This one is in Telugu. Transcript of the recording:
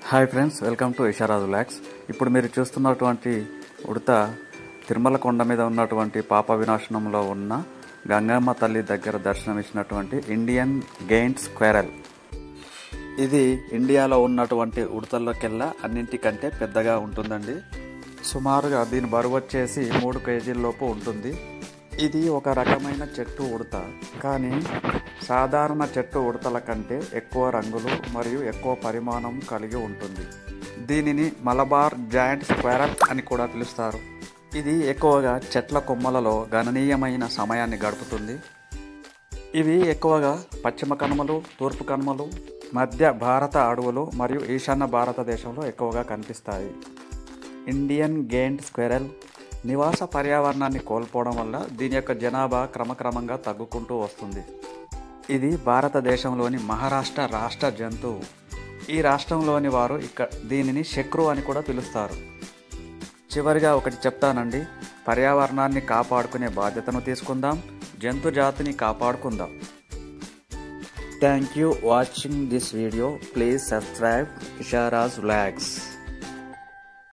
Hi friends, welcome to Isharaj vlogs. ఇప్పుడు మీరు చూస్తున్నటువంటి ఉడత తిరుమల కొండ మీద ఉన్నటువంటి పాప వినాశనంలో ఉన్న గంగమ్మ తల్లి దగ్గర దర్శనమిచ్చినటువంటి ఇండియన్ గెయింట్ స్క్వేరల్. ఇది ఇండియాలో ఉన్నటువంటి ఉడతల్లోకెల్లా అన్నింటికంటే పెద్దగా ఉంటుందండి. సుమారుగా దీని బరువు వచ్చేసి 3 కేజీల లోపు ఉంటుంది. ఇది ఒక రకమైన చెట్టు ఉడత, కానీ సాధారణ చెట్టు ఉడతల కంటే ఎక్కువ రంగులు మరియు ఎక్కువ పరిమాణం కలిగి ఉంటుంది. దీనిని మలబార్ జాయింట్ స్క్వేరల్ అని కూడా పిలుస్తారు. ఇది ఎక్కువగా చెట్ల కొమ్మలలో గణనీయమైన సమయాన్ని గడుపుతుంది. ఇవి ఎక్కువగా పశ్చిమ కనుమలు, తూర్పు కనుమలు, మధ్య భారత అడవులు మరియు ఈశాన్య భారతదేశంలో ఎక్కువగా కనిపిస్తాయి. ఇండియన్ గెయింట్ స్క్వేరల్ నివాస పర్యావరణాన్ని కోల్పోవడం వల్ల దీని యొక్క జనాభా క్రమక్రమంగా తగ్గుకుంటూ వస్తుంది. ఇది భారతదేశంలోని మహారాష్ట్ర రాష్ట్ర జంతువు. ఈ రాష్ట్రంలోని వారు దీనిని శక్రు అని కూడా పిలుస్తారు. చివరిగా ఒకటి చెప్తానండి, పర్యావరణాన్ని కాపాడుకునే బాధ్యతను తీసుకుందాం, జంతు జాతిని కాపాడుకుందాం. Thank you watching this video. Please subscribe Isharaj vlogs.